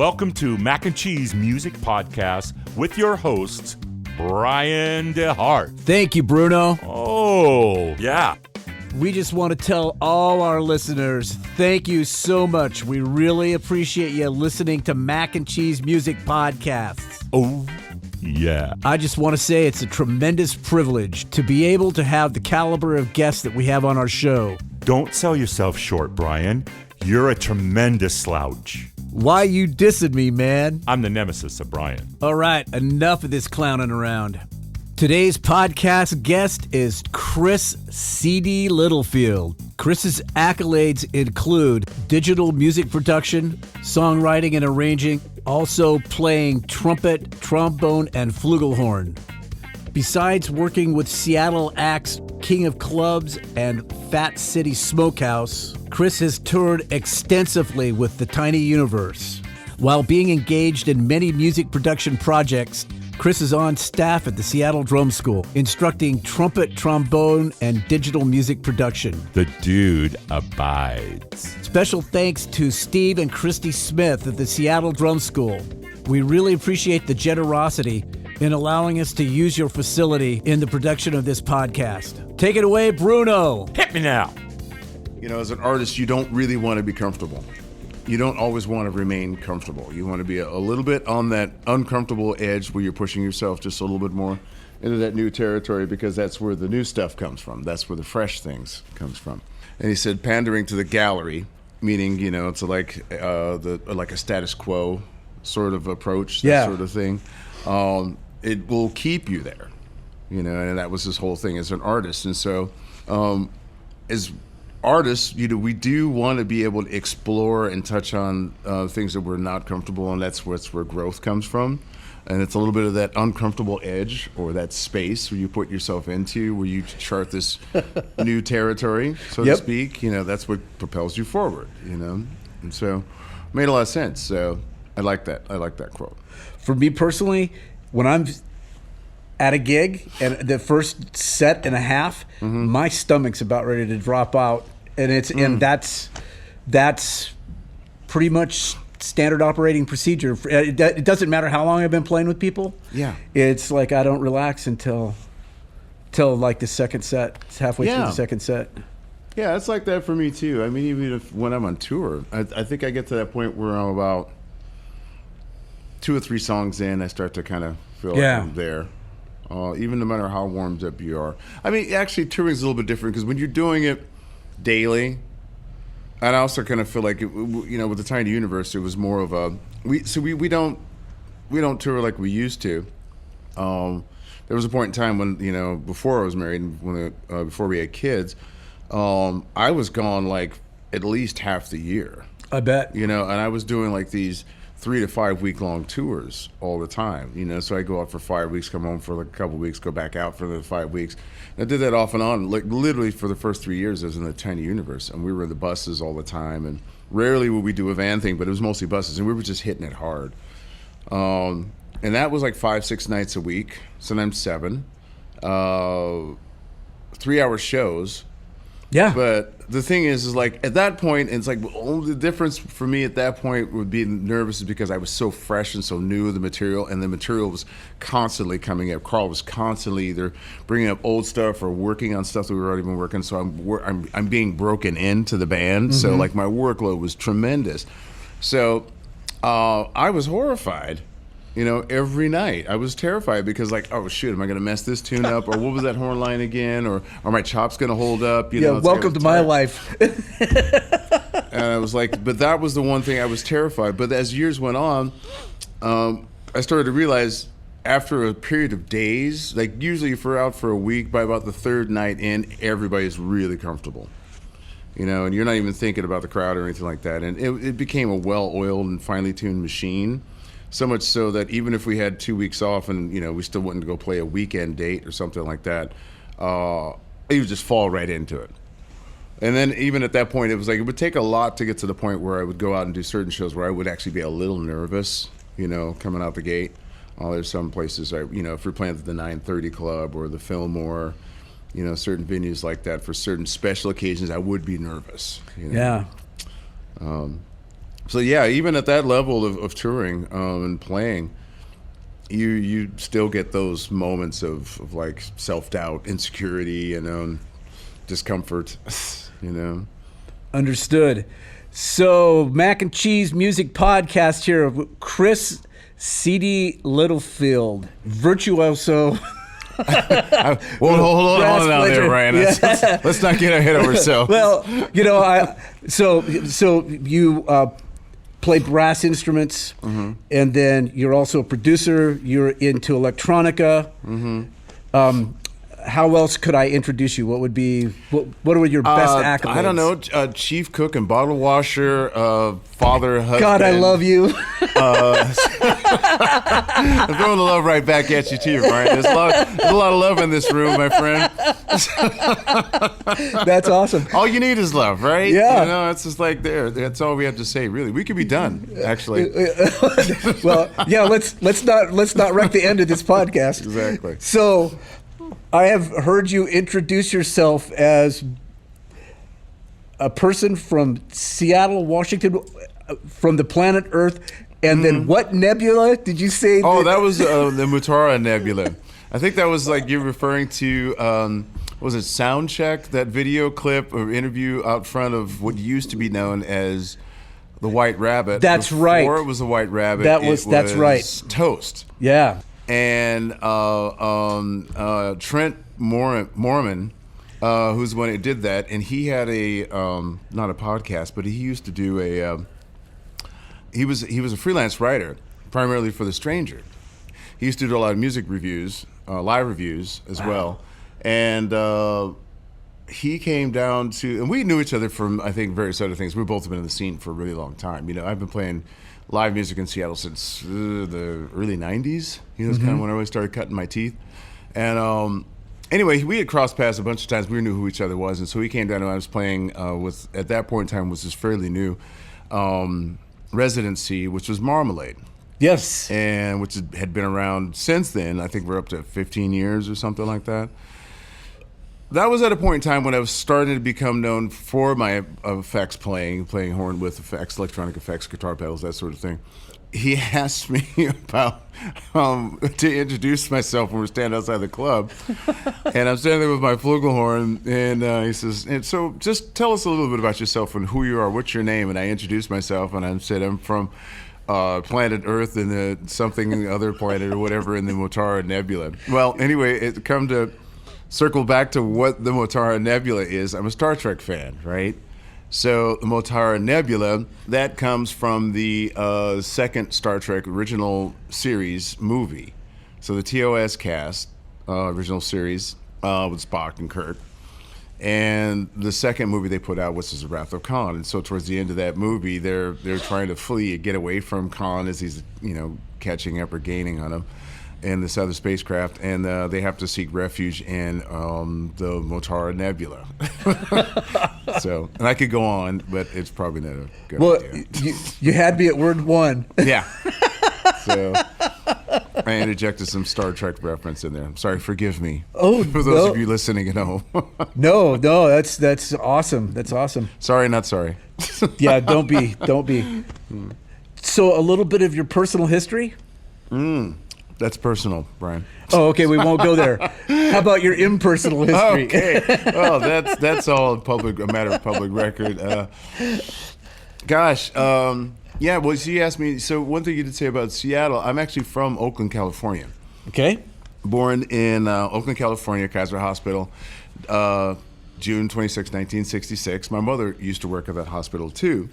Welcome to Mack-n-Cheeze Music Podcast with your hosts, Brian DeHart. Thank you, Bruno. Oh, yeah. We just want to tell all our listeners, thank you so much. We really appreciate you listening to Mack-n-Cheeze Music Podcasts. Oh, yeah. I just want to say it's a tremendous privilege to be able to have the caliber of guests that we have on our show. Don't sell yourself short, Brian. You're a tremendous slouch. Why you dissing me, man? I'm the nemesis of Brian. All right, enough of this clowning around. Today's podcast guest is Chris C.D. Littlefield. Chris's accolades include digital music production, songwriting and arranging, also playing trumpet, trombone, and flugelhorn. Besides working with Seattle acts King of Clubs and Fat City Smokehouse, Chris has toured extensively with the Tiny Universe. While being engaged in many music production projects, Chris is on staff at the Seattle Drum School, instructing trumpet, trombone, and digital music production. The dude abides. Special thanks to Steve and Christy Smith at the Seattle Drum School. We really appreciate the generosity in allowing us to use your facility in the production of this podcast. Take it away, Bruno. Hit me now. You know, as an artist, you don't really want to be comfortable. You don't always want to remain comfortable. You want to be a little bit on that uncomfortable edge where you're pushing yourself just a little bit more into that new territory, because that's where the new stuff comes from. That's where the fresh things comes from. And he said pandering to the gallery, meaning, you know, it's like like a status quo sort of approach, that sort of thing. It will keep you there, you know, and that was his whole thing as an artist. And so as artists, you know, we do want to be able to explore and touch on things that we're not comfortable, and that's where growth comes from. And it's a little bit of that uncomfortable edge, or that space where you put yourself into, where you chart this new territory, so to speak. You know, that's what propels you forward, you know. And so it made a lot of sense. So I like that. I like that quote. For me personally, when I'm at a gig and the first set and a half, my stomach's about ready to drop out, and and that's pretty much standard operating procedure. It doesn't matter how long I've been playing with people. Yeah, it's like I don't relax until like the second set. It's halfway through the second set. Yeah, it's like that for me too. I mean, even when I'm on tour, I think I get to that point where I'm about 2 or 3 songs in, I start to kind of feel like I'm there. Even no matter how warmed up you are. I mean, actually, touring is a little bit different, because when you're doing it daily, and I also kind of feel like, you know, with the Tiny Universe, it was more of a we don't tour like we used to. There was a point in time when, you know, before I was married, and before we had kids, I was gone like at least half the year. I bet. You know, and I was doing like these 3 to 5 week long tours all the time, you know. So I go out for 5 weeks, come home for like a couple weeks, go back out for the 5 weeks. And I did that off and on, like literally for the first 3 years I was in the Tiny Universe, and we were in the buses all the time, and rarely would we do a van thing, but it was mostly buses, and we were just hitting it hard. And that was like 5-6 nights a week, sometimes 7, 3-hour shows. Yeah. But the thing is like at that point, it's like only the difference for me at that point would be nervous is because I was so fresh and so new of the material, and the material was constantly coming up. Carl was constantly either bringing up old stuff or working on stuff that we were already been working. So I'm being broken into the band. So like my workload was tremendous. So I was horrified. You know, every night I was terrified, because like, oh shoot, am I going to mess this tune up, or what was that horn line again, or are my chops going to hold up? You know, welcome to my life. And I was like, but that was the one thing I was terrified. But as years went on, I started to realize after a period of days, like usually if we're out for a week, by about the 3rd night in, everybody's really comfortable. You know, and you're not even thinking about the crowd or anything like that. And it became a well-oiled and finely tuned machine. So much so that even if we had 2 weeks off and, you know, we still wouldn't go play a weekend date or something like that, you would just fall right into it. And then even at that point, it was like it would take a lot to get to the point where I would go out and do certain shows where I would actually be a little nervous, you know, coming out the gate. There's some places, you know, if you're playing at the 930 Club or the Fillmore, you know, certain venues like that for certain special occasions, I would be nervous. You know? Yeah. So yeah, even at that level of touring and playing, you still get those moments of like self-doubt, insecurity, discomfort, Understood. So, Mack-n-Cheeze Music Podcast here with Chris C.D. Littlefield, virtuoso. Well, hold on now there, Ryan. Let's not get ahead of ourselves. Well, so you play brass instruments, and then you're also a producer. You're into electronica. How else could I introduce you? What are your best accolades? I don't know. Chief cook and bottle washer, father, husband. God, I love you. I'm throwing the love right back at you too, Brian. There's a lot of love in this room, my friend. That's awesome. All you need is love, right? Yeah. It's just like there. That's all we have to say, really. We could be done, actually. Well, yeah. Let's not wreck the end of this podcast. Exactly. So, I have heard you introduce yourself as a person from Seattle, Washington, from the planet Earth, and then what nebula did you say? Oh, that was the Mutara Nebula. I think that was like you're referring to, was it Soundcheck, that video clip or interview out front of what used to be known as the White Rabbit. That's right. Before it was the White Rabbit, that's right. Toast. Yeah. And Trent Mormon, who's the one who did that, and he had a not a podcast, but he used to do he was a freelance writer, primarily for The Stranger. He used to do a lot of music reviews, live reviews as well, and he came down to, and we knew each other from I think various other things. We've both been in the scene for a really long time. I've been playing live music in Seattle since the early 90s. It's kind of when I really started cutting my teeth. And anyway, we had crossed paths a bunch of times. We knew who each other was. And so he came down and I was playing with, at that point in time, was this fairly new residency, which was Marmalade. Yes. And which had been around since then. I think we're up to 15 years or something like that. That was at a point in time when I was starting to become known for my effects playing horn with effects, electronic effects, guitar pedals, that sort of thing. He asked me about to introduce myself when we're standing outside the club, and I'm standing there with my flugelhorn, and he says, and so just tell us a little bit about yourself and who you are, what's your name? And I introduced myself, and I said I'm from planet Earth and the something other planet or whatever in the Mutara Nebula. Well, anyway, it come to circle back to what the Mutara Nebula is. I'm a Star Trek fan, right? So the Mutara Nebula, that comes from the second Star Trek original series movie. So the TOS cast, original series with Spock and Kirk. And the second movie they put out was The Wrath of Khan. And so towards the end of that movie, they're trying to flee, get away from Khan as he's catching up or gaining on him in this other spacecraft, and they have to seek refuge in the Mutara Nebula. So, and I could go on, but it's probably not a good idea. You had me at word one. Yeah. So I interjected some Star Trek reference in there. I'm sorry, forgive me. Oh, for those of you listening at home. No, that's awesome. That's awesome. Sorry, not sorry. Yeah, don't be. So a little bit of your personal history? That's personal, Brian. Oh, okay. We won't go there. How about your impersonal history? Okay. Well, that's all a matter of public record. Yeah. Well, she asked me. So one thing you did say about Seattle, I'm actually from Oakland, California. Okay. Born in Oakland, California, Kaiser Hospital, June 26, 1966. My mother used to work at that hospital too.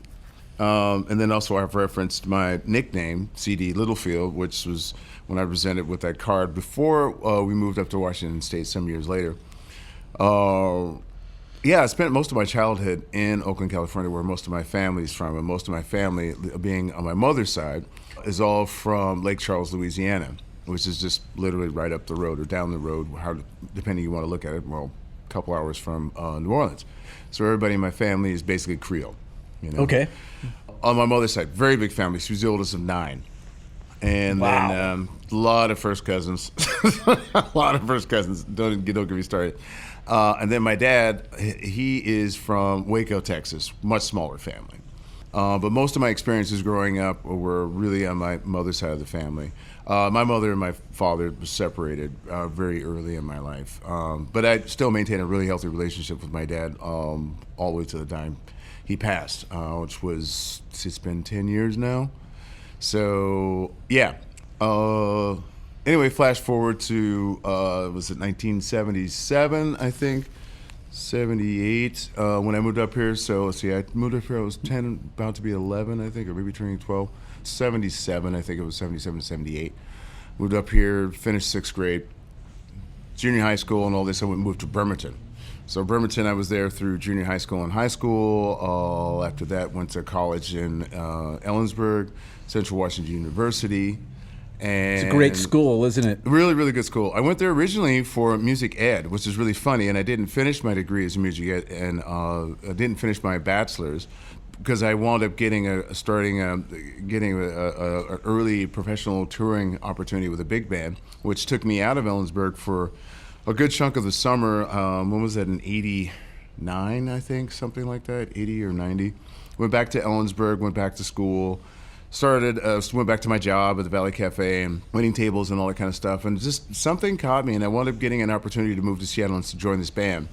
And then also I've referenced my nickname, C.D. Littlefield, which was when I presented with that card before we moved up to Washington State some years later. I spent most of my childhood in Oakland, California, where most of my family's from. And most of my family, being on my mother's side, is all from Lake Charles, Louisiana, which is just literally right up the road or down the road, depending you want to look at it, a couple hours from New Orleans. So everybody in my family is basically Creole. Okay. On my mother's side, very big family. She was the oldest of 9. And wow. Then a lot of first cousins. Don't get me started. And then my dad, he is from Waco, Texas, much smaller family. But most of my experiences growing up were really on my mother's side of the family. My mother and my father were separated very early in my life. But I still maintain a really healthy relationship with my dad all the way to the time he passed, which was, it's been 10 years now. So, yeah. Anyway, flash forward to, was it 1977, I think? 78, when I moved up here. So, let's see, I moved up here, I was 10, about to be 11, I think, or maybe turning 12. 77, I think it was 77, 78. Moved up here, finished 6th grade, junior high school and all this, and we moved to Bremerton. So Bremerton, I was there through junior high school and high school. After that, went to college in Ellensburg, Central Washington University. And It's a great school, isn't it? Really, really good school. I went there originally for music ed, which is really funny, and I didn't finish my degree as a music ed, and I didn't finish my bachelor's because I wound up getting an early professional touring opportunity with a big band, which took me out of Ellensburg for a good chunk of the summer. When was that, in 89, I think, something like that, 80 or 90. Went back to Ellensburg, went back to school, went back to my job at the Valley Cafe and waiting tables and all that kind of stuff. And just something caught me, and I wound up getting an opportunity to move to Seattle and to join this band.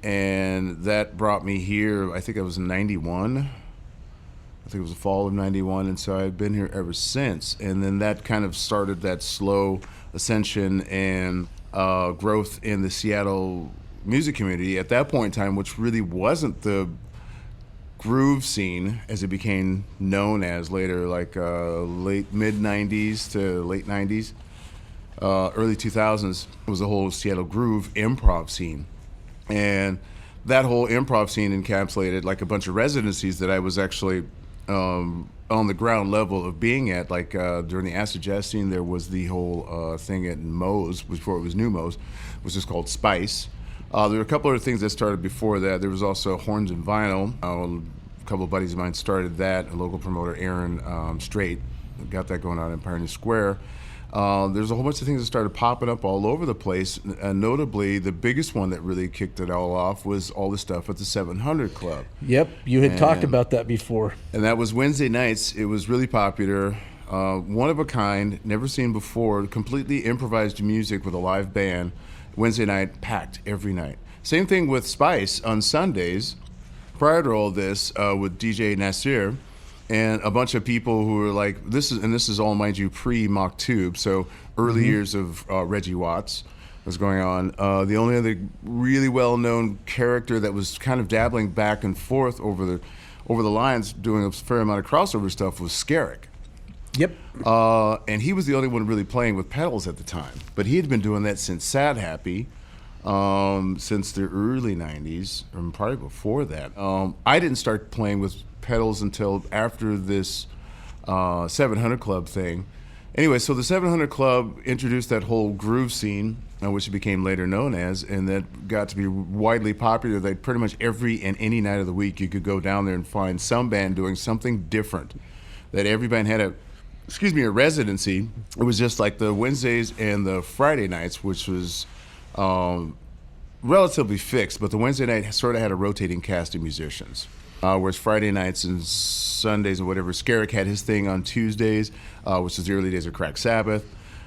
And that brought me here, I think it was in 91. I think it was the fall of 91, and so I've been here ever since. And then that kind of started that slow ascension and growth in the Seattle music community at that point in time, which really wasn't the groove scene as it became known as later, like late mid-90s to late 90s. Early 2000s was the whole Seattle groove improv scene. And that whole improv scene encapsulated like a bunch of residencies that I was actually on the ground level of being at. Like during the acid jazz scene, there was the whole thing at Moe's, before it was New Moe's, which is called Spice. There were a couple other things that started before that. There was also Horns and Vinyl. A couple of buddies of mine started that. A local promoter, Aaron Strait, got that going on in Pioneer Square. There's a whole bunch of things that started popping up all over the place. Notably, the biggest one that really kicked it all off was all the stuff at the 700 Club. Yep, you had talked about that before. And that was Wednesday nights. It was really popular. One of a kind, never seen before, completely improvised music with a live band. Wednesday night, packed every night. Same thing with Spice on Sundays. Prior to all this, with DJ Nasir, and a bunch of people who were like, this is all, mind you, pre-Mach Tube, so early years of Reggie Watts was going on. The only other really well-known character that was kind of dabbling back and forth over the lines, doing a fair amount of crossover stuff, was Skerrick. Yep. And he was the only one really playing with pedals at the time. But he had been doing that since Sad Happy, since the early 90s, or probably before that. I didn't start playing with pedals until after this 700 Club thing. Anyway, so the 700 Club introduced that whole groove scene, which it became later known as, and that got to be widely popular. That pretty much every and any night of the week you could go down there and find some band doing something different. That every band had a residency. It was just like the Wednesdays and the Friday nights, which was relatively fixed, but the Wednesday night sort of had a rotating cast of musicians. Whereas Friday nights and Sundays and whatever, Skerrick had his thing on Tuesdays, which was the early days of Crack Sabbath.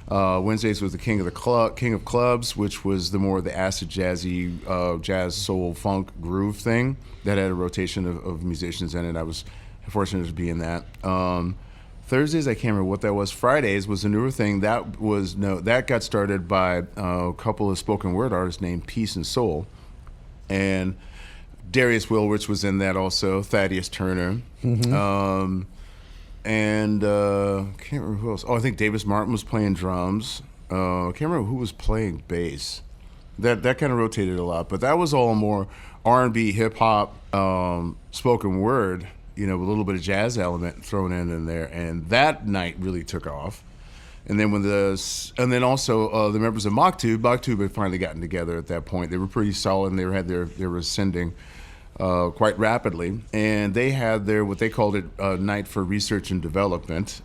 Wednesdays was the King of Clubs, which was the more the acid jazzy, jazz, soul, funk, groove thing that had a rotation of musicians in it. I was fortunate to be in that. Thursdays, I can't remember what that was. Fridays was a newer thing. That got started by a couple of spoken word artists named Peace and Soul, and Darius Wilrich was in that also. Thaddeus Turner, and can't remember who else. Oh, I think Davis Martin was playing drums. Can't remember who was playing bass. That kind of rotated a lot, but that was all more R&B, hip hop, spoken word. With a little bit of jazz element thrown in there, and that night really took off. And then also the members of Mach Tube had finally gotten together at that point. They were pretty solid, and they were ascending quite rapidly, and they had their what they called it night for research and development,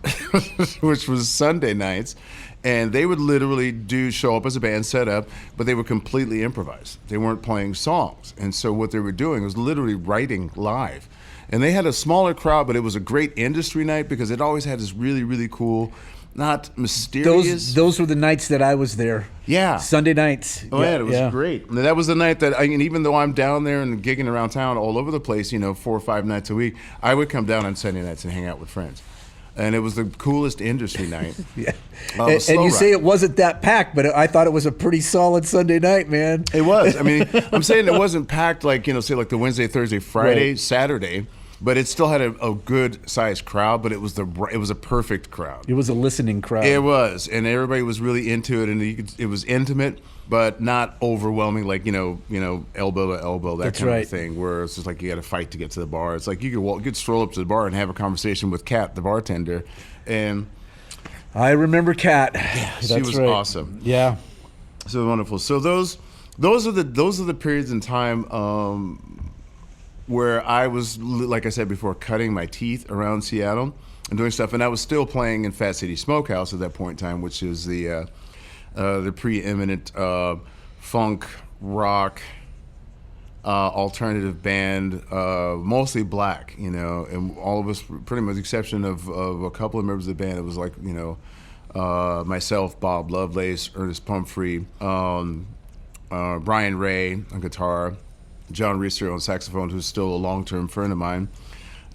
which was Sunday nights, and they would literally show up as a band, set up, but they would completely improvise. They weren't playing songs, and so what they were doing was literally writing live. And they had a smaller crowd, but it was a great industry night because it always had this really, really cool, not mysterious. Those were the nights that I was there. Yeah. Sunday nights. Oh, yeah, it was great. And that was the night that, and even though I'm down there and gigging around town all over the place, 4 or 5 nights a week, I would come down on Sunday nights and hang out with friends. And it was the coolest industry night. Yeah. And you say it wasn't that packed, but I thought it was a pretty solid Sunday night, man. It was. I mean, I'm saying it wasn't packed like, say like the Wednesday, Thursday, Friday, Right. Saturday. But it still had a good sized crowd, but it was a perfect crowd. It was a listening crowd. It was, and everybody was really into it, and it was intimate, but not overwhelming, like elbow to elbow, that That's kind right. of thing. Where it's just like you got to fight to get to the bar. It's like you could stroll up to the bar and have a conversation with Kat, the bartender, and I remember Kat. she was awesome. Yeah. So wonderful. So those are the periods in time. Where I was, like I said before, cutting my teeth around Seattle and doing stuff, and I was still playing in Fat City Smokehouse at that point in time, which is the preeminent funk rock alternative band, mostly black, and all of us, pretty much, with the exception of a couple of members of the band, it was like myself, Bob Lovelace, Ernest Pumphrey, Brian Ray on guitar, John Reeser on saxophone, who's still a long-term friend of mine.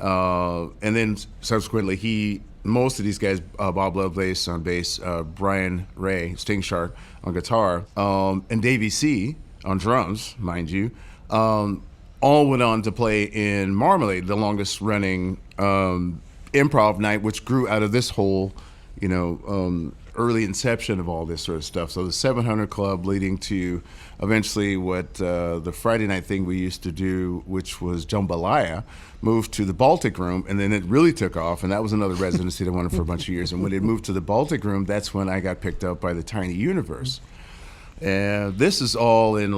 And then subsequently, most of these guys, Bob Lovelace on bass, Brian Ray, Sting Shark on guitar, and Davey C on drums, mind you, all went on to play in Marmalade, the longest-running improv night, which grew out of this whole, early inception of all this sort of stuff. So the 700 Club leading to eventually what the Friday night thing we used to do, which was Jambalaya, moved to the Baltic Room, and then it really took off, and that was another residency that went on for a bunch of years. And when it moved to the Baltic Room, that's when I got picked up by the Tiny Universe. And this is all in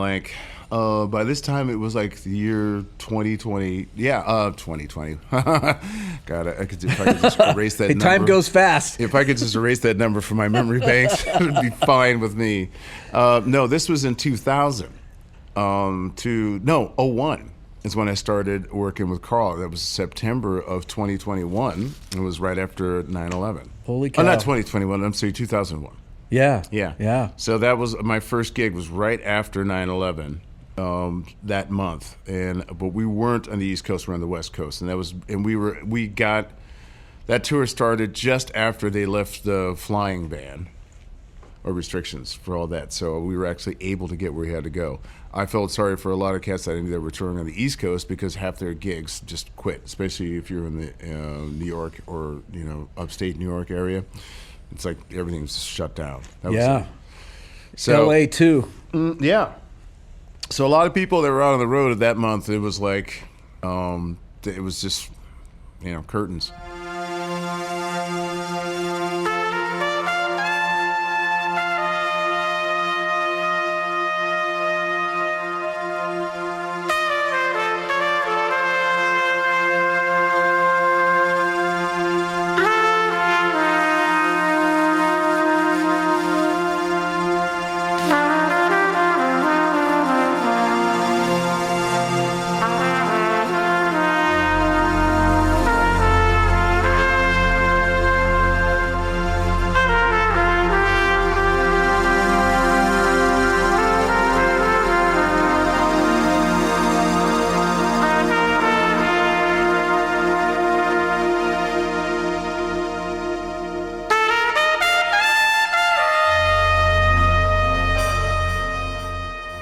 by this time it was like the year 2020. Yeah, 2020. God, if I could just erase that number. Time goes fast. If I could just erase that number from my memory banks, it would be fine with me. No, this was in 2000. 01 is when I started working with Carl. That was September of 2021. It was right after 9/11. Holy cow. Oh, not 2021. I'm sorry, 2001. Yeah. Yeah. Yeah. So that was my first gig, was right after 9/11 that month, but we weren't on the East Coast, we were on the West Coast, and we got that tour started just after they left the flying ban or restrictions for all that. So we were actually able to get where we had to go. I felt sorry for a lot of cats that I knew that were touring on the East Coast because half their gigs just quit, especially if you're in the New York or upstate New York area. It's like everything's shut down. So LA too. Yeah. So a lot of people that were out on the road at that month, it was like, it was just, curtains.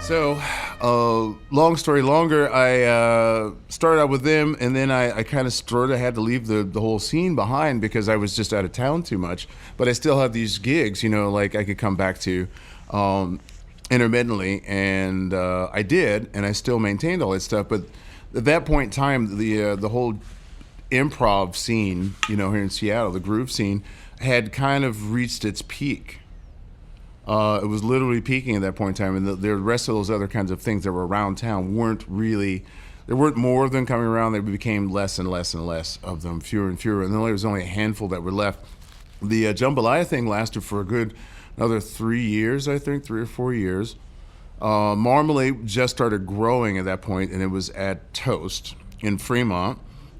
So, long story longer, I started out with them, and then I kind of had to leave the whole scene behind because I was just out of town too much. But I still had these gigs, like I could come back to intermittently, and I did, and I still maintained all that stuff. But at that point in time, the whole improv scene, here in Seattle, the groove scene, had kind of reached its peak. It was literally peaking at that point in time, and the rest of those other kinds of things that were around town weren't really there weren't more of them coming around. There became less and less and less of them, fewer and fewer. And then there was only a handful that were left. The jambalaya thing lasted for another 3 years, I think, 3 or 4 years. Marmalade just started growing at that point, and it was at Toast in Fremont.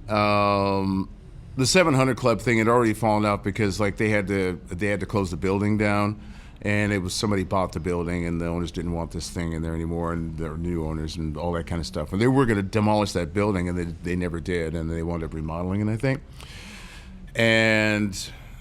The 700 Club thing had already fallen out because like they had to close the building down, and it was somebody bought the building, and the owners didn't want this thing in there anymore, and there were new owners and all that kind of stuff. And they were going to demolish that building, and they never did, and they wound up remodeling it, I think. And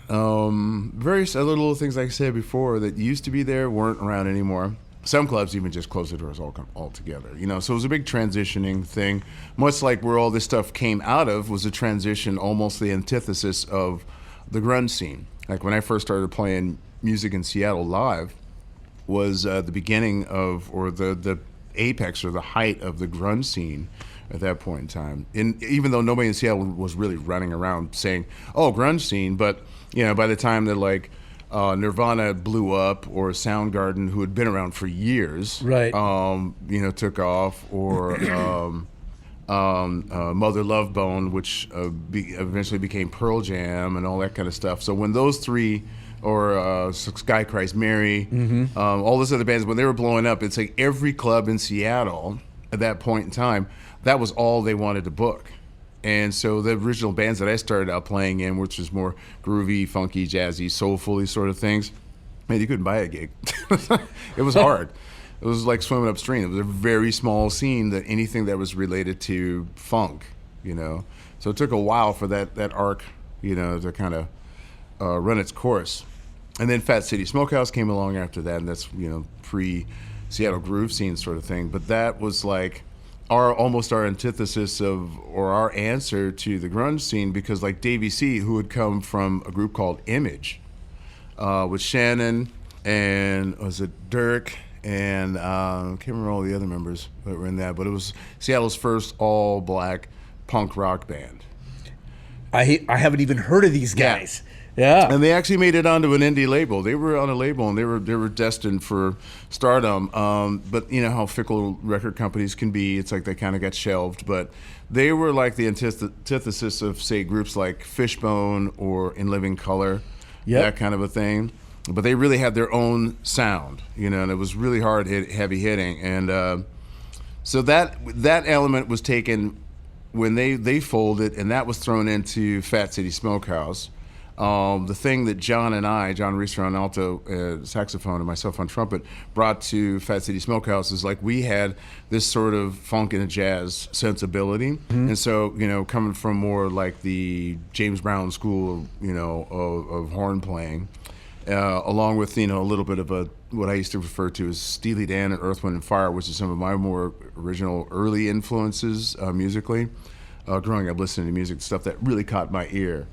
various other little things, like I said before, that used to be there weren't around anymore. Some clubs even just closed the doors altogether, you know. So it was a big transitioning thing, much like where all this stuff came out of was a transition, almost the antithesis of the grunge scene. Like when I first started playing music in Seattle live, was the beginning of, or the apex or the height of the grunge scene at that point in time. And even though nobody in Seattle was really running around saying, "Oh, grunge scene," but you know, by the time that like Nirvana blew up, or Soundgarden, who had been around for years, right? You know, took off, or Mother Love Bone, which eventually became Pearl Jam, and all that kind of stuff. So when those three, or Sky Christ Mary, all those other bands, when they were blowing up, it's like every club in Seattle at that point in time, that was all they wanted to book. And so the original bands that I started out playing in, which was more groovy, funky, jazzy, soulfully sort of things, man, you couldn't buy a gig. It was hard. It was like swimming upstream. It was a very small scene, that anything that was related to funk, you know. So it took a while for that arc, you know, to kind of run its course. And then Fat City Smokehouse came along after that, and that's, you know, pre-Seattle groove scene sort of thing. But that was like almost our antithesis of, or our answer to the grunge scene, because like Davey C., who had come from a group called Image, with Shannon and was it Dirk and I can't remember all the other members that were in that, but it was Seattle's first all-black punk rock band. I haven't even heard of these guys. Yeah. And they actually made it onto an indie label. They were on a label, and they were destined for stardom. But you know how fickle record companies can be. It's like they kind of got shelved. But they were like the antithesis of, say, groups like Fishbone or In Living Color, that kind of a thing. But they really had their own sound, you know, and it was really hard, heavy hitting. And so that element was taken when they folded, and that was thrown into Fat City Smokehouse. The thing that John Reeser on alto saxophone and myself on trumpet, brought to Fat City Smokehouse is like we had this sort of funk and jazz sensibility. And so, you know, coming from more like the James Brown school, you know, of horn playing, along with, you know, a little bit of what I used to refer to as Steely Dan and Earth, Wind & Fire, which is some of my more original early influences musically. Growing up listening to music, stuff that really caught my ear.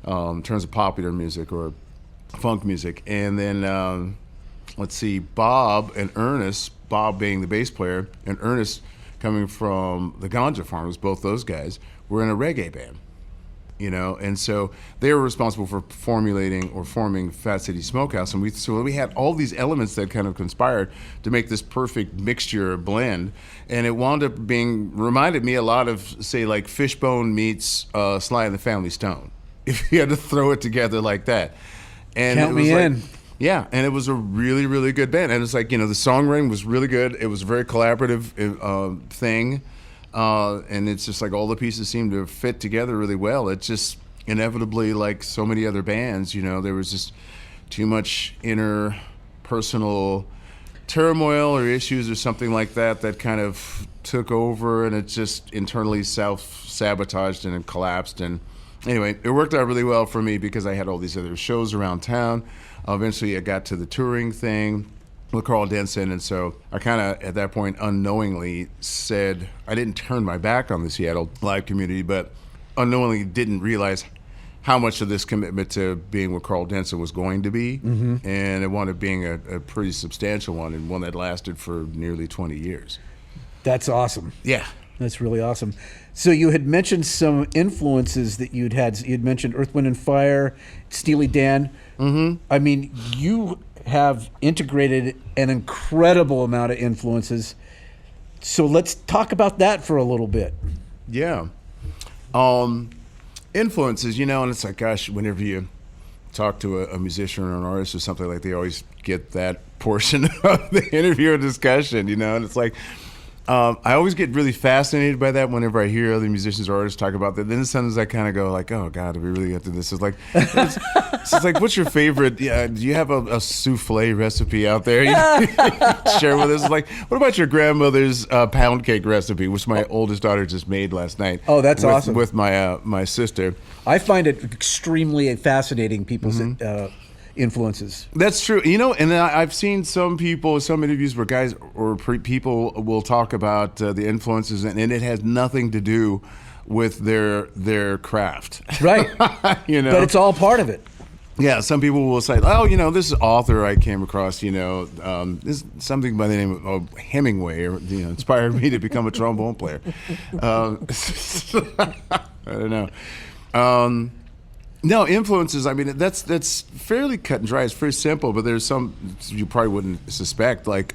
In terms of popular music or funk music. And then, let's see, Bob and Ernest, Bob being the bass player, and Ernest coming from the Ganja Farmers, both those guys, were in a reggae band, you know? And so they were responsible for forming Fat City Smokehouse. And we had all these elements that kind of conspired to make this perfect mixture, blend. And it wound up reminded me a lot of, say, like Fishbone meets Sly and the Family Stone, if you had to throw it together like that. And count me in. Yeah, and it was a really, really good band. And it's like, you know, the songwriting was really good. It was a very collaborative thing. And it's just like all the pieces seemed to fit together really well. It's just inevitably, like so many other bands, you know, there was just too much interpersonal turmoil or issues or something like that kind of took over, and it just internally self-sabotaged and it collapsed. And anyway, it worked out really well for me because I had all these other shows around town. Eventually, I got to the touring thing with Carl Denson, and so I kind of, at that point, unknowingly said, I didn't turn my back on the Seattle live community, but unknowingly didn't realize how much of this commitment to being with Carl Denson was going to be, and it wound up being a pretty substantial one, and one that lasted for nearly 20 years. That's awesome. Yeah. That's really awesome. So you had mentioned some influences that you'd had. You'd mentioned Earth, Wind & Fire, Steely Dan. I mean, you have integrated an incredible amount of influences. So let's talk about that for a little bit. Yeah. Influences, and it's like, gosh, whenever you talk to a musician or an artist or something, like they always get that portion of the interview or discussion, and it's like, I always get really fascinated by that whenever I hear other musicians or artists talk about that. Then sometimes I kind of go like, oh God, we really get to this. It's like, what's your favorite? Yeah, do you have a souffle recipe out there you share with us? Like, what about your grandmother's pound cake recipe, which my oldest daughter just made last night? Oh, that's awesome. With my sister. I find it extremely fascinating, people's influences. That's true. And I've seen some interviews where guys or people will talk about the influences, and it has nothing to do with their craft. Right. But it's all part of it. Yeah, some people will say, oh, this author I came across, this something by the name of Hemingway, inspired me to become a trombone player. I don't know. No, influences, I mean, that's fairly cut and dry. It's very simple, but there's some you probably wouldn't suspect, like,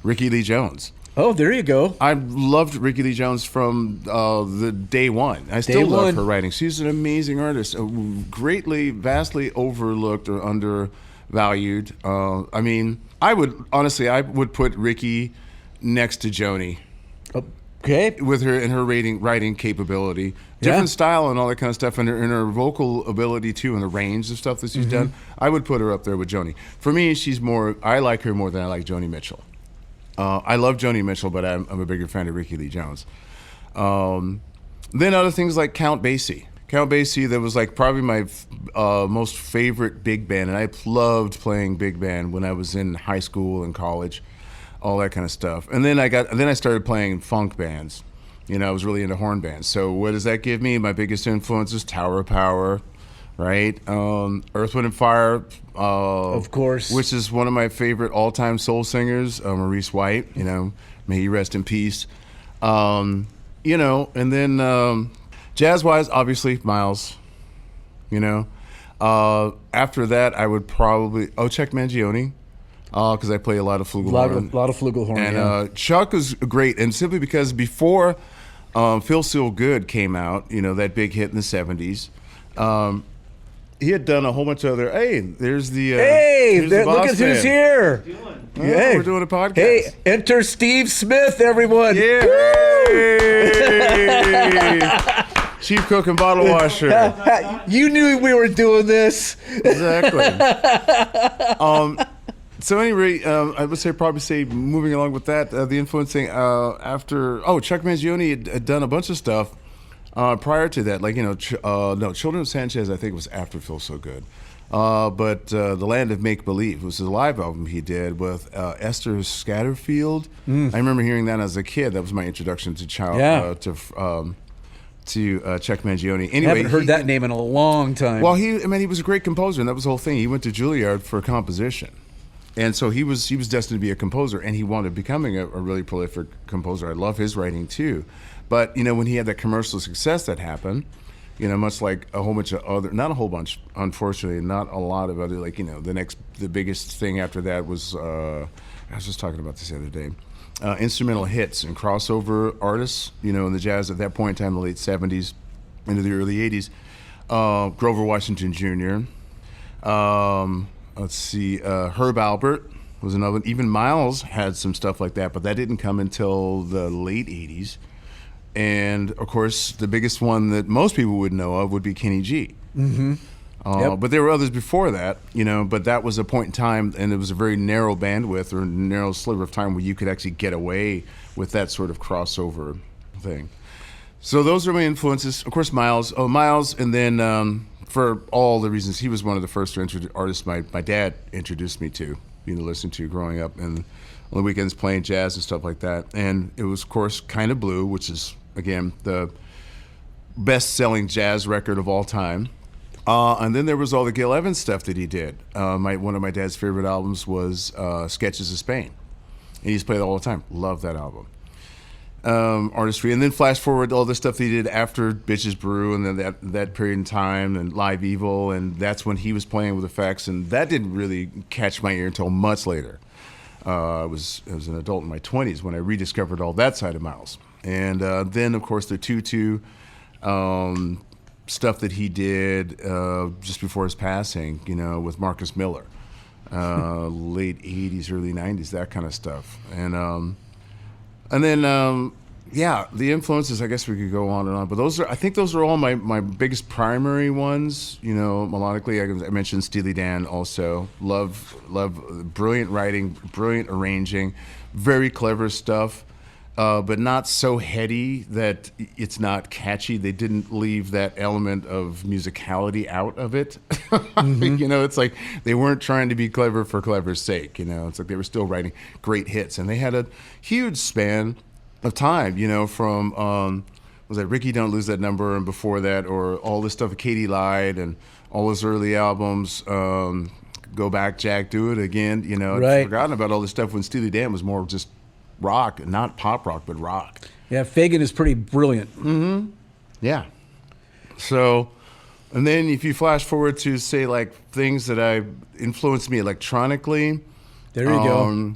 Ricky Lee Jones. Oh, there you go. I loved Ricky Lee Jones from the day one. I still love her writing. She's an amazing artist, vastly overlooked or undervalued. I mean, I would put Ricky next to Joni. Okay. With her and her writing capability, different style and all that kind of stuff, and her vocal ability too, and the range of stuff that she's done. I would put her up there with Joni. For me, I like her more than I like Joni Mitchell. I love Joni Mitchell, but I'm a bigger fan of Ricky Lee Jones. Then other things like Count Basie. Count Basie, that was like probably my most favorite big band, and I loved playing big band when I was in high school and college. All that kind of stuff. And then I started playing funk bands. I was really into horn bands. So what does that give me? My biggest influences, Tower of Power, right? Earth, Wind & Fire. Of course. Which is one of my favorite all-time soul singers, Maurice White. May he rest in peace. And then jazz-wise, obviously, Miles. After that, I would probably... Chuck Mangione. Because I play a lot of flugelhorn. A lot of flugelhorn, and Chuck was great, and simply because before Feel So Good came out, that big hit in the 70s, he had done a whole bunch of other, there's the look at who's here. We're doing a podcast. Hey, enter Steve Smith, everyone. Yeah. Chief cook and bottle washer. You knew we were doing this. Exactly. So anyway, I would probably say moving along with that, the influencing after Chuck Mangione had done a bunch of stuff prior to that, like Children of Sanchez, I think was after Feel So Good, but The Land of Make Believe was a live album he did with Esther Scatterfield. I remember hearing that as a kid. That was my introduction to Chuck Mangione. Anyway, I haven't heard that name in a long time. Well, he was a great composer, and that was the whole thing. He went to Juilliard for composition. And so he was destined to be a composer, and he wound up becoming a really prolific composer. I love his writing too. But when he had that commercial success that happened, much like a whole bunch of other, not a whole bunch, unfortunately, not a lot of other, like the biggest thing after that was I was just talking about this the other day, instrumental hits and crossover artists. In the jazz at that point in time, the late '70s into the early '80s, Grover Washington Jr. Let's see, Herb Alpert was another one. Even Miles had some stuff like that, but that didn't come until the late 80s. And, of course, the biggest one that most people would know of would be Kenny G. But there were others before that, but that was a point in time, and it was a very narrow bandwidth or narrow sliver of time where you could actually get away with that sort of crossover thing. So those are my influences. Of course, Miles, and then... for all the reasons, he was one of the first artists my dad introduced me to, listening to growing up, and on the weekends playing jazz and stuff like that. And it was, of course, Kind of Blue, which is, again, the best-selling jazz record of all time. And then there was all the Gil Evans stuff that he did. One of my dad's favorite albums was Sketches of Spain. And he used to play it all the time. Love that album. Artistry, and then flash forward all the stuff that he did after Bitches Brew, and then that period in time, and Live Evil, and that's when he was playing with effects, and that didn't really catch my ear until much later. I was an adult in my 20s when I rediscovered all that side of Miles. And then, of course, the tutu stuff that he did just before his passing, with Marcus Miller, late 80s, early 90s, that kind of stuff. And then, the influences, I guess we could go on and on. But I think those are all my biggest primary ones, melodically. I mentioned Steely Dan also. Love brilliant writing, brilliant arranging, very clever stuff. But not so heady that it's not catchy. They didn't leave that element of musicality out of it. Mm-hmm. It's like they weren't trying to be clever for clever's sake. It's like they were still writing great hits. And they had a huge span of time, from, was that Ricky Don't Lose That Number and before that, or all this stuff with Katie Lied and all his early albums, Go Back, Jack, Do It Again. Right. I'd forgotten about all this stuff when Steely Dan was more just rock, not pop rock, but rock. Yeah, Fagan is pretty brilliant. Mm-hmm. Yeah. So, and then if you flash forward to, say, like things that influenced me electronically. There you go.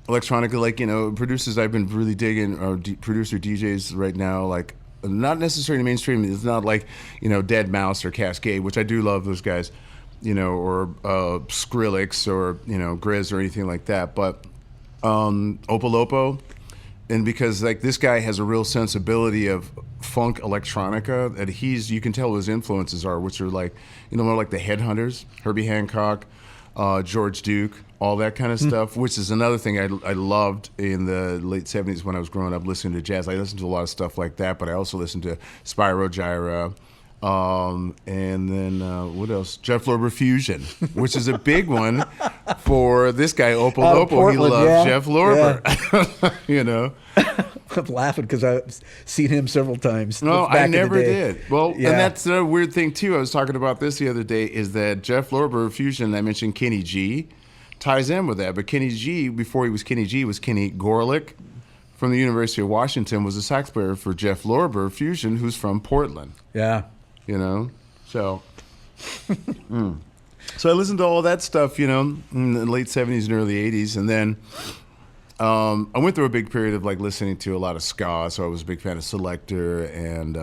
Electronically, like, producers I've been really digging, or producer DJs right now, like, not necessarily mainstream. It's not like, Dead Mouse or Cascade, which I do love those guys, or Skrillex or, Grizz or anything like that. But Opolopo, and because like this guy has a real sensibility of funk electronica that you can tell his influences are, which are like, more like the Headhunters, Herbie Hancock, George Duke, all that kind of stuff, which is another thing I loved in the late 70s when I was growing up listening to jazz. I listened to a lot of stuff like that, but I also listened to Spyro Gyra, and then what else? Jeff Lorber Fusion, which is a big one for this guy, Opolopo. He loves Jeff Lorber, I'm laughing because I've seen him several times. No, back I in the never day. did. Well, and that's a weird thing too. I was talking about this the other day, is that Jeff Lorber Fusion, I mentioned Kenny G, ties in with that. But Kenny G, before he was Kenny G, was Kenny Gorelick from the University of Washington, was a sax player for Jeff Lorber Fusion, who's from Portland. Yeah. So so I listened to all that stuff, in the late 70s and early 80s. And then I went through a big period of like listening to a lot of ska. So I was a big fan of Selector and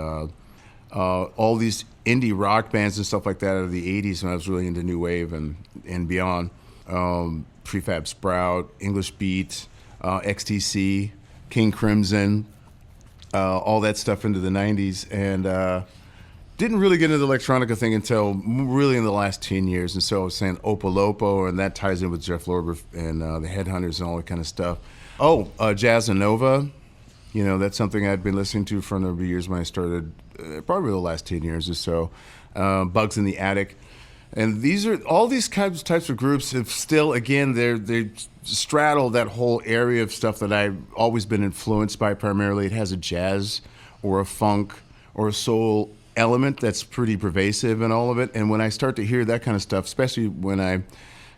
all these indie rock bands and stuff like that out of the 80s when I was really into new wave and beyond. Prefab Sprout, English Beat, XTC, King Crimson, all that stuff into the 90s. And didn't really get into the electronica thing until really in the last 10 years. And so I was saying Opolopo, and that ties in with Jeff Lorber and the Headhunters and all that kind of stuff. Jazz and Nova. That's something I'd been listening to for a number of years when I started, probably the last 10 years or so. Bugs in the Attic. And all these types of groups have still, again, they straddle that whole area of stuff that I've always been influenced by primarily. It has a jazz or a funk or a soul element that's pretty pervasive in all of it. And when I start to hear that kind of stuff, especially when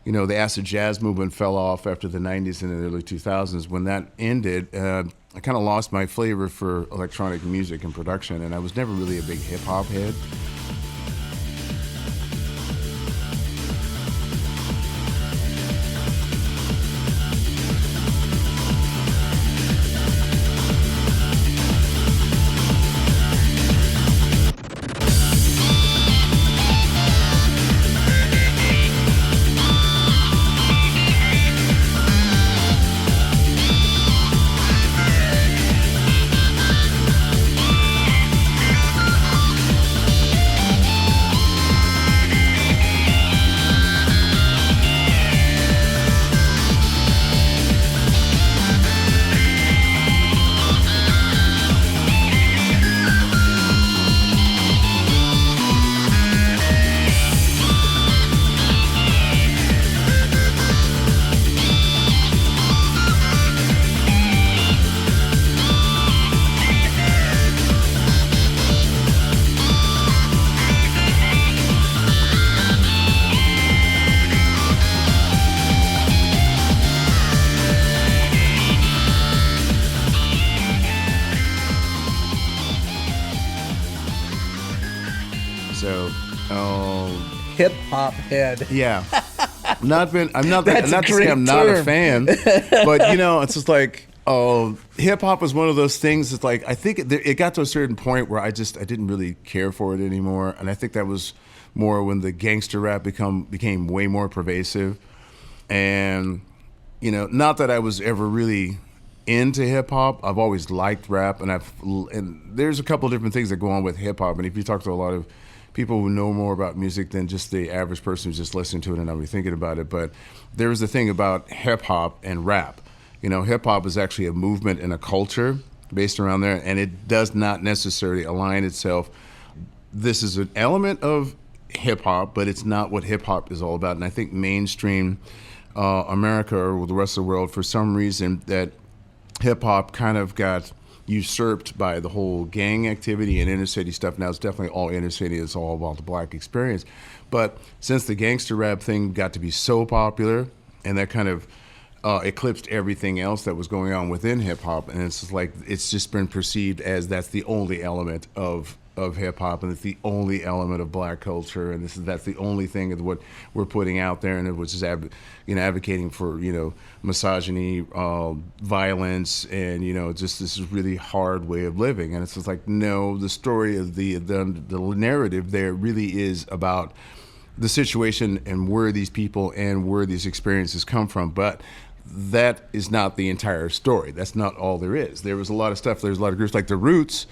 the acid jazz movement fell off after the 90s and the early 2000s, when that ended, I kind of lost my flavor for electronic music and production, and I was never really a big hip-hop head. Hip hop head. Yeah. I'm not That's not a to say great I'm not a term. fan, but it's just like hip hop was one of those things. It's like I think it got to a certain point where I didn't really care for it anymore, and I think that was more when the gangster rap became way more pervasive, and not that I was ever really into hip hop. I've always liked rap, and there's a couple of different things that go on with hip hop. And if you talk to a lot of people who know more about music than just the average person who's just listening to it and not really thinking about it, but there's the thing about hip hop and rap. Hip hop is actually a movement and a culture based around there, and it does not necessarily align itself. This is an element of hip hop, but it's not what hip hop is all about. And I think mainstream America or the rest of the world, for some reason, that hip hop kind of got usurped by the whole gang activity and inner city stuff. Now it's definitely all inner city. It's all about the black experience. But since the gangster rap thing got to be so popular, and that kind of eclipsed everything else that was going on within hip hop, and it's just like it's just been perceived as that's the only element of hip hop, and it's the only element of black culture, and that's the only thing of what we're putting out there, and it was just advocating for misogyny, violence, and just this really hard way of living. And it's just like, no, the story of the narrative there really is about the situation and where these people and where these experiences come from, but that is not the entire story. That's not all there is. There was a lot of stuff. There's a lot of groups like The Roots,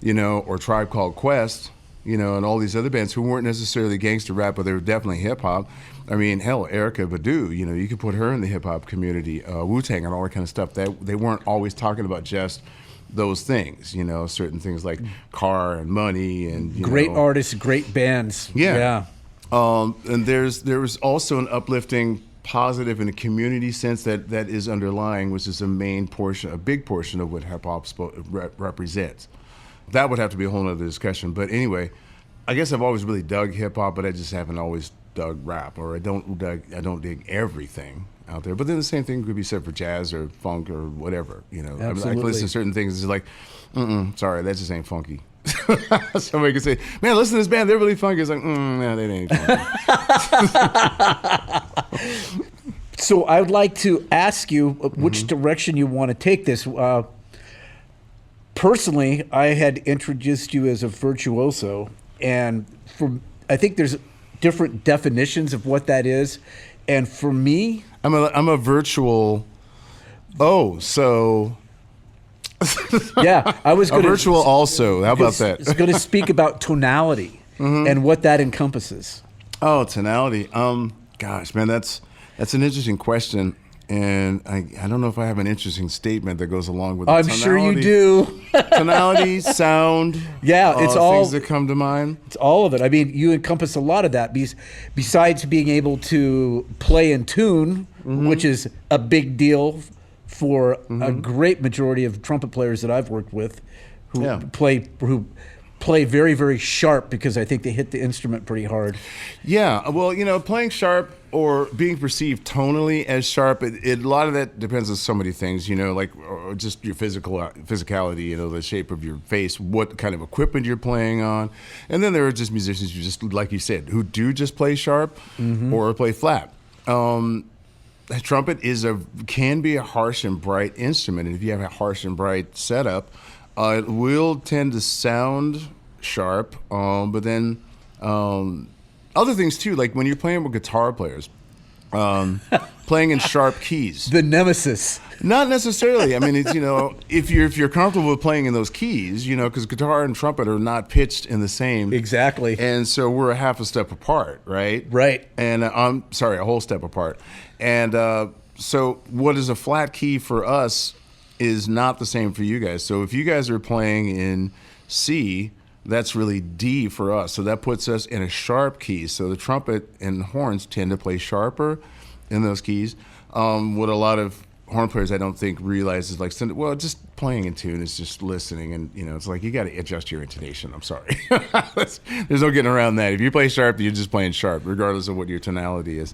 or Tribe Called Quest, and all these other bands who weren't necessarily gangster rap, but they were definitely hip hop. I mean, hell, Erykah Badu, you could put her in the hip hop community, Wu-Tang and all that kind of stuff. That they weren't always talking about just those things, certain things like car and money and great artists, great bands. Yeah. And there was also an uplifting, positive, in a community sense that is underlying, which is a big portion of what hip hop represents. That would have to be a whole other discussion. But anyway, I guess I've always really dug hip hop, but I just haven't always dug rap, or I don't dig everything out there. But then the same thing could be said for jazz or funk or whatever. I can listen to certain things. It's like, sorry, that just ain't funky. Somebody could say, man, listen to this band, they're really funky. It's like, no, they ain't funky. So I would like to ask you which direction you want to take this. Personally, I had introduced you as a virtuoso, and I think there's different definitions of what that is. And for me, I'm a virtual. Oh, so. Yeah, I was going to virtual also. How about that? I was going to speak about tonality and what that encompasses. Oh, tonality. Gosh, man, that's an interesting question, and I don't know if I have an interesting statement that goes along with it. I'm sure you do. Tonality, sound. Yeah, it's all things that come to mind. It's all of it. I mean, you encompass a lot of that. Besides being able to play in tune, which is a big deal for a great majority of trumpet players that I've worked with, who play very, very sharp, because I think they hit the instrument pretty hard. Yeah, well, playing sharp or being perceived tonally as sharp, a lot of that depends on so many things, like or just your physicality, the shape of your face, what kind of equipment you're playing on. And then there are just musicians who just, like you said, who do just play sharp or play flat. Trumpet can be a harsh and bright instrument, and if you have a harsh and bright setup, it will tend to sound sharp, but then other things too, like when you're playing with guitar players, playing in sharp keys. The nemesis. Not necessarily. I mean, it's if you're comfortable with playing in those keys, because guitar and trumpet are not pitched in the same. Exactly. And so we're a half a step apart, right? Right. And a whole step apart. And so what is a flat key for us is not the same for you guys. So if you guys are playing in C, that's really D for us. So that puts us in a sharp key. So the trumpet and horns tend to play sharper in those keys. What a lot of horn players I don't think realize is like, well, just playing in tune is just listening, and it's like you got to adjust your intonation. I'm sorry. There's no getting around that. If you play sharp, you're just playing sharp, regardless of what your tonality is.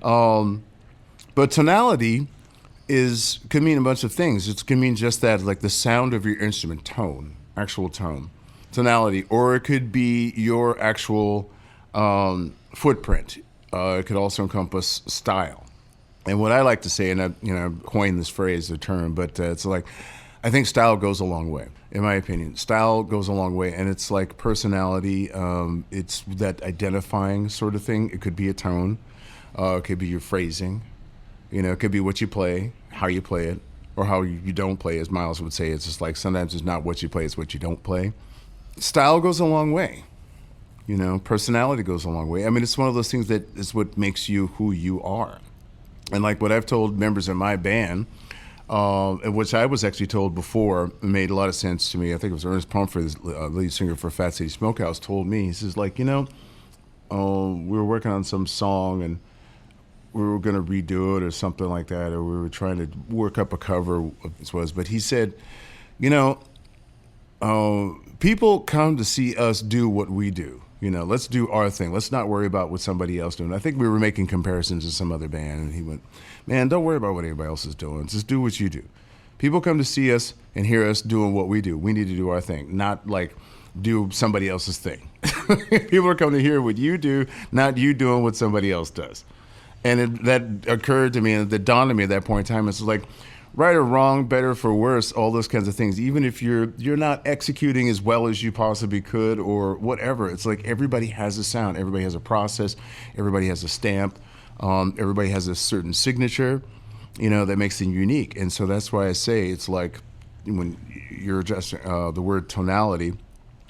But tonality can mean a bunch of things. It can mean just that, like the sound of your instrument, tone, actual tone, tonality, or it could be your actual footprint. It could also encompass style. And what I like to say, and I coined this phrase, the term, but it's like, I think style goes a long way, in my opinion. Style goes a long way, and it's like personality. It's that identifying sort of thing. It could be a tone. It could be your phrasing. It could be what you play, how you play it, or how you don't play, as Miles would say. It's just like sometimes it's not what you play, it's what you don't play. Style goes a long way. Personality goes a long way. I mean, it's one of those things that is what makes you who you are. And like what I've told members of my band, which I was actually told before, made a lot of sense to me. I think it was Ernest Pumphrey, the lead singer for Fat City Smokehouse, told me, he says, like, we were working on some song and we were going to redo it or something like that, or we were trying to work up a cover, but he said, people come to see us do what we do. Let's do our thing. Let's not worry about what somebody else doing. I think we were making comparisons to some other band, and he went, man, don't worry about what anybody else is doing. Just do what you do. People come to see us and hear us doing what we do. We need to do our thing, not like do somebody else's thing. People are coming to hear what you do, not you doing what somebody else does. And that occurred to me, and that dawned on me at that point in time. It's like, right or wrong, better for worse, all those kinds of things. Even if you're not executing as well as you possibly could or whatever, it's like everybody has a sound, everybody has a process, everybody has a stamp, everybody has a certain signature, that makes them unique. And so that's why I say it's like when you're adjusting the word tonality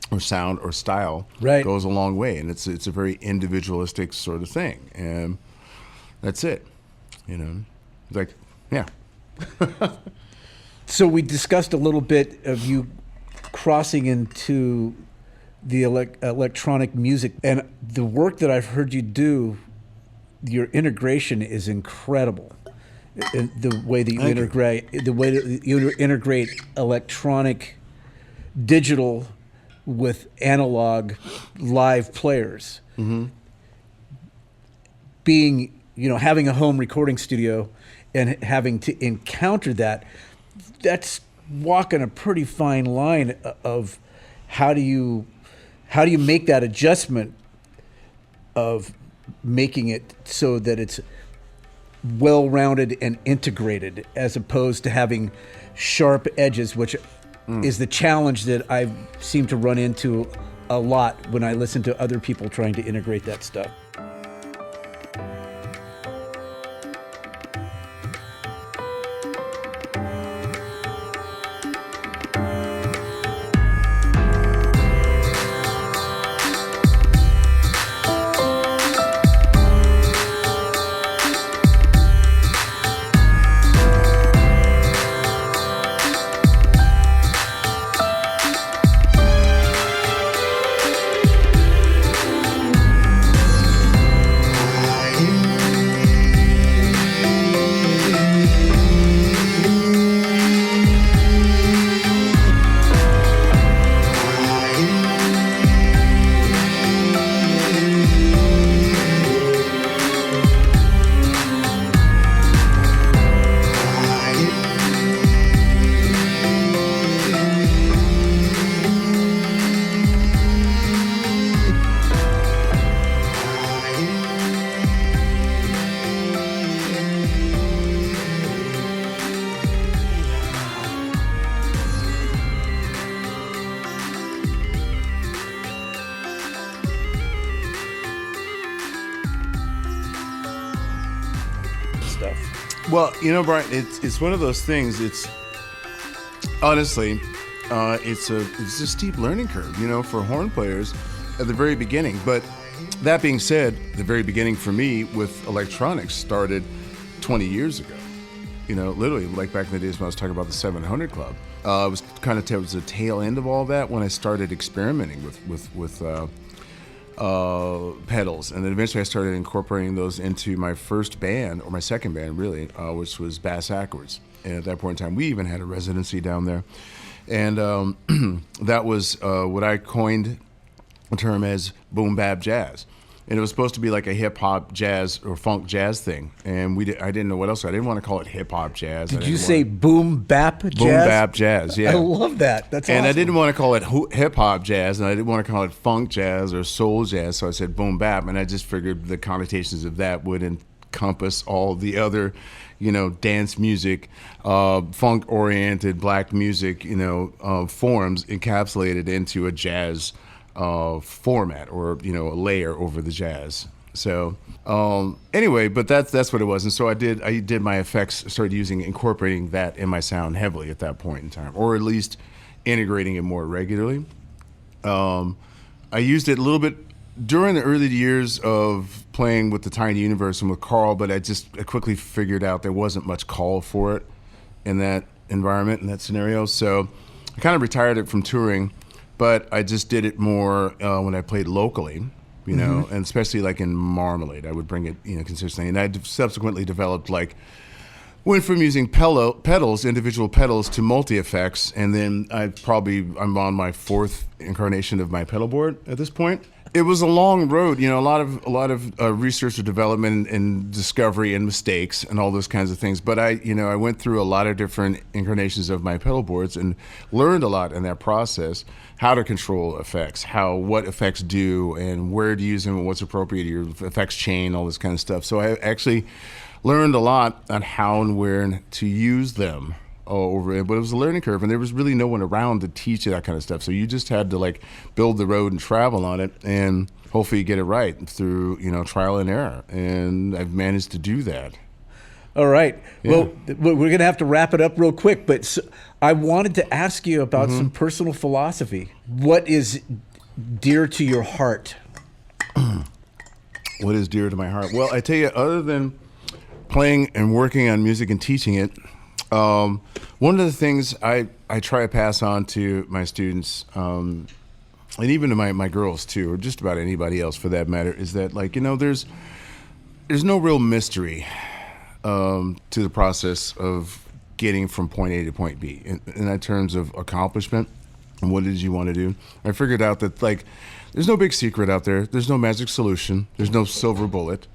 or sound or style goes a long way, and it's a very individualistic sort of thing, and that's it. Like, yeah. So we discussed a little bit of you crossing into the electronic music, and the work that I've heard you do, your integration is incredible. The way that you integrate electronic, digital with analog live players. Mm-hmm. Being, having a home recording studio and having to encounter that's walking a pretty fine line of how do you make that adjustment of making it so that it's well-rounded and integrated, as opposed to having sharp edges, which is the challenge that I seem to run into a lot when I listen to other people trying to integrate that stuff. Well, Brian, it's one of those things. It's honestly, it's a steep learning curve, for horn players at the very beginning. But that being said, the very beginning for me with electronics started 20 years ago. Literally, like back in the days when I was talking about the 700 Club. It was kind of towards the tail end of all that when I started experimenting with pedals, and then eventually I started incorporating those into my first band, or my second band really, which was Bass Ackwards. And at that point in time, we even had a residency down there, and that was what I coined the term as boom bap jazz. and it was supposed to be like a hip hop jazz or funk jazz thing. And I didn't know what else. I didn't want to call it hip hop jazz. Did you say boom bap jazz? Boom bap jazz, yeah. I love that. That's awesome. And I didn't want to call it hip hop jazz, and I didn't want to call it funk jazz or soul jazz. So I said boom bap, and I just figured the connotations of that would encompass all the other, dance music, funk-oriented black music, forms encapsulated into a jazz format, or a layer over the jazz. So anyway, but that's what it was. And so I did my effects, started incorporating that in my sound heavily at that point in time, or at least integrating it more regularly. I used it a little bit during the early years of playing with the Tiny Universe and with Carl, but I quickly figured out there wasn't much call for it in that environment, in that scenario. So I kind of retired it from touring, but I just did it more when I played locally, and especially like in Marmalade, I would bring it, consistently. And I subsequently developed went from using pedals, individual pedals, to multi-effects, and then I'm on my 4th incarnation of my pedal board at this point. It was a long road, a lot of research and development and discovery and mistakes and all those kinds of things. But I went through a lot of different incarnations of my pedal boards and learned a lot in that process, how to control effects, what effects do, and where to use them, and what's appropriate, your effects chain, all this kind of stuff. So I actually learned a lot on how and where to use them over it, but it was a learning curve, and there was really no one around to teach you that kind of stuff. So you just had to build the road and travel on it, and hopefully you get it right through trial and error. And I've managed to do that. All right. Yeah. Well, we're gonna have to wrap it up real quick, but I wanted to ask you about some personal philosophy. What is dear to your heart? What is dear to my heart? Well, I tell you, other than playing and working on music and teaching it, one of the things I try to pass on to my students, and even to my girls too, or just about anybody else for that matter, is that there's no real mystery to the process of getting from point A to point B in that terms of accomplishment and what it is you want to do. I figured out that there's no big secret out there. There's no magic solution. There's no silver bullet,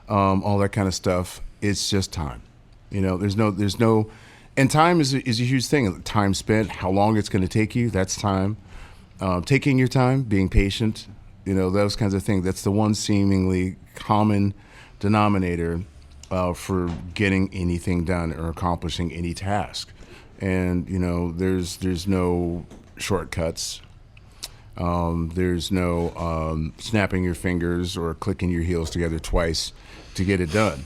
all that kind of stuff. It's just time. There's no, and time is a huge thing. Time spent, how long it's going to take you, that's time. Taking your time, being patient, those kinds of things. That's the one seemingly common denominator for getting anything done or accomplishing any task. And, there's no shortcuts. There's no snapping your fingers or clicking your heels together twice to get it done,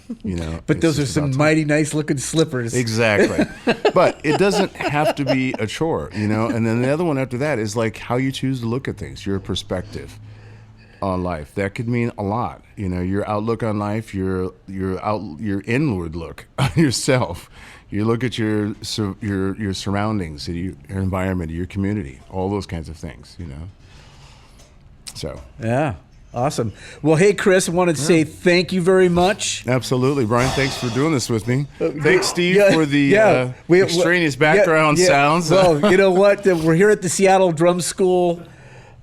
But those are some mighty nice looking slippers. Exactly. But it doesn't have to be a chore, And then the other one after that is how you choose to look at things, your perspective on life. That could mean a lot, your outlook on life, your inward look on yourself. You look at your surroundings, your environment, your community, all those kinds of things, So. Yeah. Awesome. Well, hey, Chris, I wanted to say thank you very much. Absolutely. Brian, thanks for doing this with me. Thanks, Steve, for the extraneous background sounds. Well, you know what? We're here at the Seattle Drum School.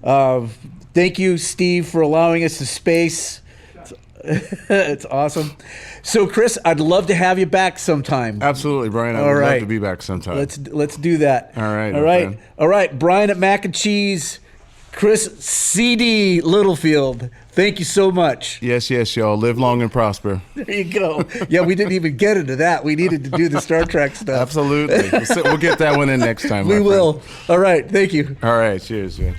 Thank you, Steve, for allowing us the space. It's awesome. So, Chris, I'd love to have you back sometime. Absolutely, Brian. I would love to be back sometime. Let's do that. All right. All right. Brian at Mack-n-Cheeze. Chris C.D. Littlefield, thank you so much. Yes, y'all. Live long and prosper. There you go. Yeah, we didn't even get into that. We needed to do the Star Trek stuff. Absolutely. We'll get that one in next time. We will. All right. Thank you. All right. Cheers. Yeah.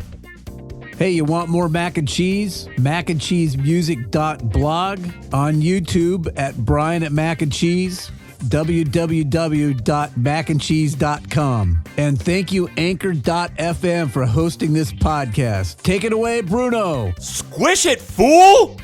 Hey, you want more Mack-n-Cheeze? Mack-n-cheesemusic.blog, on YouTube at Brian at Mack-n-Cheeze, www.mackandcheese.com. And thank you, Anchor.fm, for hosting this podcast. Take it away, Bruno. Squish it, fool!